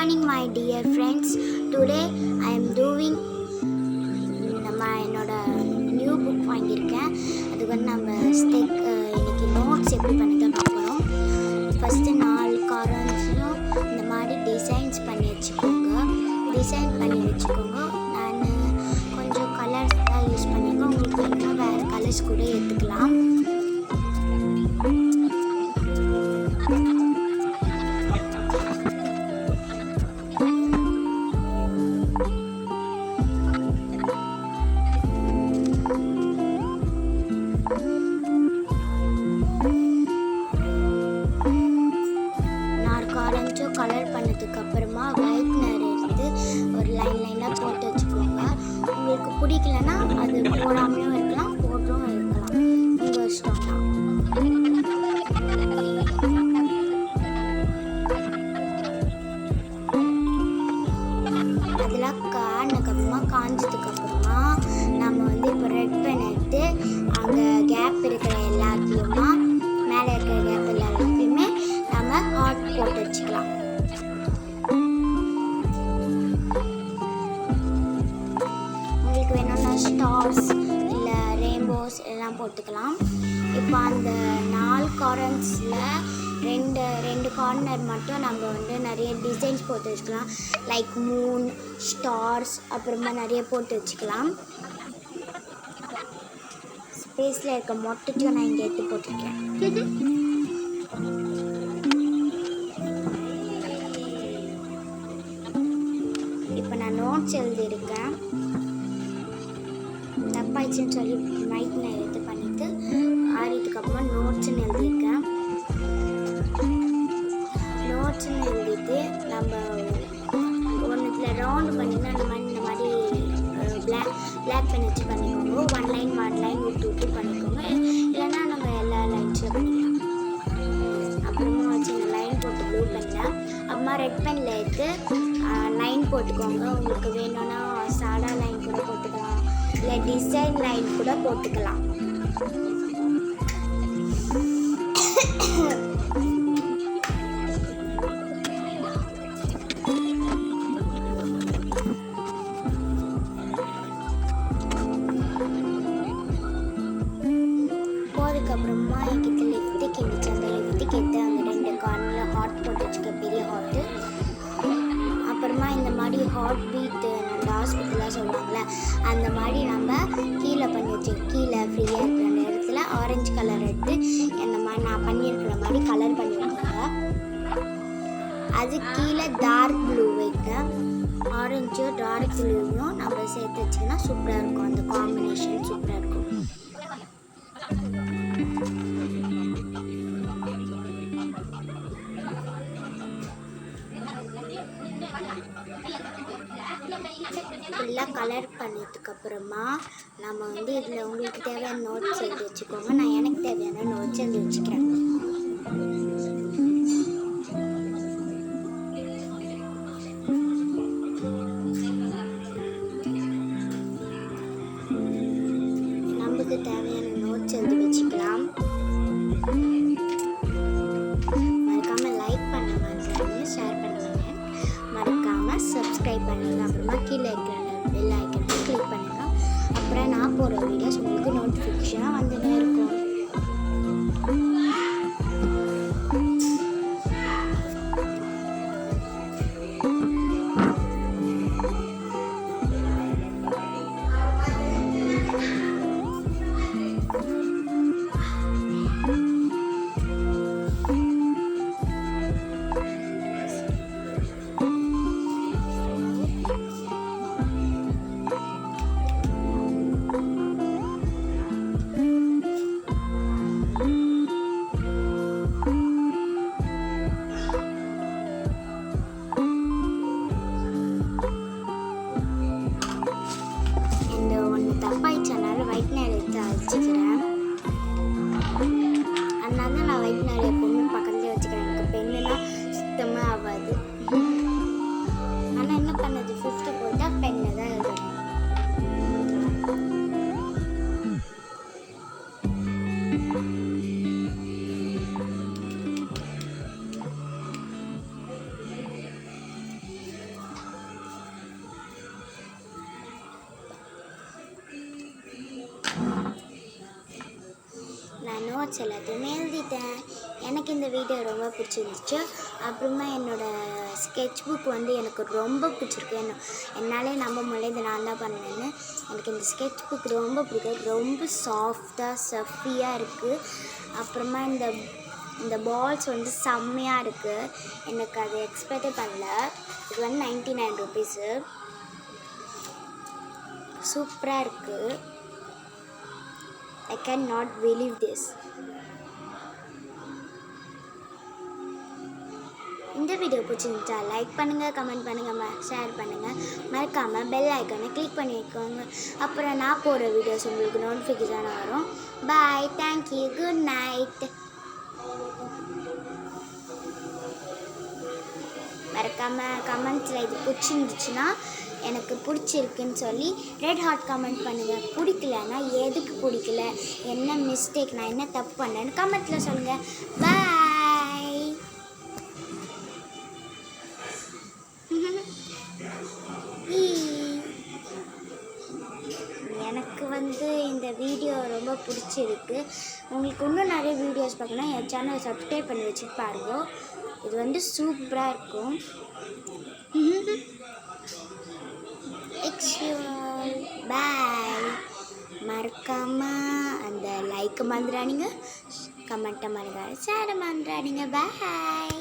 morning, my dear friends. Today I am doing என்னோட new book வாங்கியிருக்கேன். அதுக்கு வந்து நம்ம இன்னைக்கு நோட்ஸ் எப்படி பண்ணி பார்க்குறோம். ஃபஸ்ட்டு 4 கார்னர்ஸும் இந்த மாதிரி டிசைன் பண்ணி வச்சுக்கோங்க. நான் கொஞ்சம் கலர்ஸ் தான் யூஸ் பண்ணியிருக்கேன். உங்களுக்கு வேணும்னா வேறு கலர்ஸ் கூட எடுத்துக்கலாம். கலர் பண்ணதுக்கு அப்புறமா ஒயிட்னர் எடுத்து ஒரு லைனாக போட்டு வச்சுக்கோங்க. உங்களுக்கு பிடிக்கலன்னா அது போடாமலும் இருக்கலாம், போட்டும் இருக்கலாம், உங்கள் இஷ்டம் தான். அதெல்லாம் காஞ்சதுக்கப்புறமா நம்ம வந்து இப்போ ரெட் பென் எடுத்து அங்கே கேப் இருக்கிற எல்லாத்தையுமா மேலே இருக்கிற கேப் எல்லாத்தையுமே நம்ம ஹார்ட் போட்டு வச்சுக்கலாம். உங்களுக்கு வேணும்னா ஸ்டார்ஸ் இல்லை ரெயின்போஸ் எல்லாம் போட்டுக்கலாம். இப்போ அந்த 4 கார்னர்ஸில் ரெண்டு கார்னர் மட்டும் நம்ம வந்து நிறைய டிசைன்ஸ் போட்டு வச்சுக்கலாம். லைக் மூன், ஸ்டார்ஸ், அப்புறமா நிறைய போட்டு வச்சுக்கலாம். ஸ்பேஸில் இருக்க மொட்டையும் நான் இங்கே எடுத்து போட்டிருக்கேன். இப்போ நான் நோட்ஸ் எழுதியிருக்கேன். தப்பாயிடுச்சுன்னு சொல்லி நைட் நான் எடுத்து பண்ணிவிட்டு ஆறிட்டுக்கப்புறமா நோட்ஸ்ன்னு எழுதியிருக்கேன். நோட்ஸ்ன்னு எழுதிட்டு நம்ம ஒன்றுத்தில் ரவுண்டு பண்ணிங்கன்னா இந்த மாதிரி பிளாக் பென் வச்சு பண்ணிக்கோங்க. 1 லைன் விட்டு பண்ணிக்கோங்க. இல்லைன்னா நம்ம எல்லா லைன்ஸில் பண்ணிக்கலாம். அப்புறமா வச்சு இந்த லைன் போட்டு ப்ளூ பெனில் அப்புறமா ரெட் பெனில் எடுத்து லைன் போட்டுக்கோங்க. உங்களுக்கு வேணும்னா சாடா லைன் கூட போட்டுக்கலாம், இல்லை டிசைன் லைன் கூட போட்டுக்கலாம். போதுக்கப்புறமா என்கிட்ட லிப்டிக் இருந்துச்சு. அந்த லிப்டிக் எடுத்து அந்த 2 கார்னரில் ஹார்ட் போட்டு வச்சுக்க, பெரிய ஹார்ட்டு. அப்புறமா இந்த மாதிரி ஹார்ட் பீட்டு நம்ம ஹாஸ்பிட்டலாக சொல்லுவாங்கள்ல, அந்த மாதிரி நம்ம கீழே பண்ணி வச்சுக்கோங்க. கீழே ஃப்ரீயாக இருக்கிற நேரத்தில் ஆரஞ்சு கலர் எடுத்து இந்த மாதிரி நான் பண்ணியிருக்கிற மாதிரி கலர் பண்ணியிருக்கோங்க. அது கீழே டார்க் ப்ளூ வைக்க, ஆரஞ்சும் டார்க் ப்ளூவும் நம்ம சேர்த்து வச்சிங்கன்னா சூப்பராக இருக்கும். அந்த காம்பினேஷன் சூப்பராக இருக்கும். ஃபுல்லாக கலர் பண்ணதுக்கப்புறமா நம்ம வந்து இதில் உங்களுக்கு தேவையான நோட்ஸ் எழுதி வச்சுக்கோங்க. நான் எனக்கு தேவையான நோட்ஸ் எழுதி வச்சுக்கிறேன். நமக்கு தேவையான நோட்ஸ் எழுதி வச்சுக்கலாம். மறக்காமல் லைக் பண்ணுவாங்க, ஷேர் பண்ணுவாங்க, மறக்காமல் சப்ஸ்கிரைப் பண்ணுங்க. அப்புறமா கீழே இருக்கிற பெல் ஐக்கனை கிளிக் பண்ணுங்க. அப்புறம் நான் போகிற வீடியோஸ் உங்களுக்கு நோட்டிஃபிகேஷனாக வந்துட்டே இருக்கும். நான் நோட்ஸ் எல்லாத்தையுமே எழுதிட்டேன். எனக்கு இந்த வீடியோ ரொம்ப பிடிச்சிருந்துச்சு. அப்புறமா என்னோடய ஸ்கெட்ச் புக் வந்து எனக்கு ரொம்ப பிடிச்சிருக்கு. என்னாலே நம்ப முடியல இது நான் தான் பண்ணேன்னு. எனக்கு இந்த ஸ்கெட்ச் புக் ரொம்ப பிடிக்கும். ரொம்ப சாஃப்டாக சஃபியாக இருக்குது. அப்புறமா இந்த பால்ஸ் வந்து செம்மையாக இருக்குது. எனக்கு அதை எக்ஸ்பெக்டே பண்ணல. இது வந்து 99 ருபீஸு. சூப்பராக இருக்குது. I cannot believe this. இந்த வீடியோ பிடிச்சிருந்துச்சா லைக் பண்ணுங்கள், கமெண்ட் பண்ணுங்கள், ஷேர் பண்ணுங்கள். மறக்காமல் பெல் ஐக்கானை கிளிக் பண்ணி வைக்கோங்க. அப்புறம் நான் போடுற வீடியோஸ் உங்களுக்கு நோட்டிஃபிகேஷன் வரும். பாய், தேங்க்யூ, குட் நைட். மறக்காமல் கமெண்ட்ஸில் இது பிடிச்சிருந்துச்சுன்னா எனக்கு பிடிச்சிருக்குன்னு சொல்லி ரெட் ஹார்ட் கமெண்ட் பண்ணுங்கள். பிடிக்கலன்னா எதுக்கு பிடிக்கல, என்ன மிஸ்டேக், நான் என்ன தப்பு பண்ணேன்னு கமெண்ட்டில் சொல்லுங்கள். பாய். எனக்கு வந்து இந்த வீடியோ ரொம்ப பிடிச்சிருக்கு. உங்களுக்கு இன்னும் நிறைய வீடியோஸ் பார்க்கணும், என் சேனலை சப்ஸ்கிரைப் பண்ணி வச்சுட்டு பாருங்க. இது வந்து சூப்பராக இருக்கும். பாய். மறக்காமல் அந்த லைக் மறந்துடாதீங்க, கமெண்ட்டை மறந்துடாதீங்க, ஷேரை மறந்துடாதீங்க. பாய்.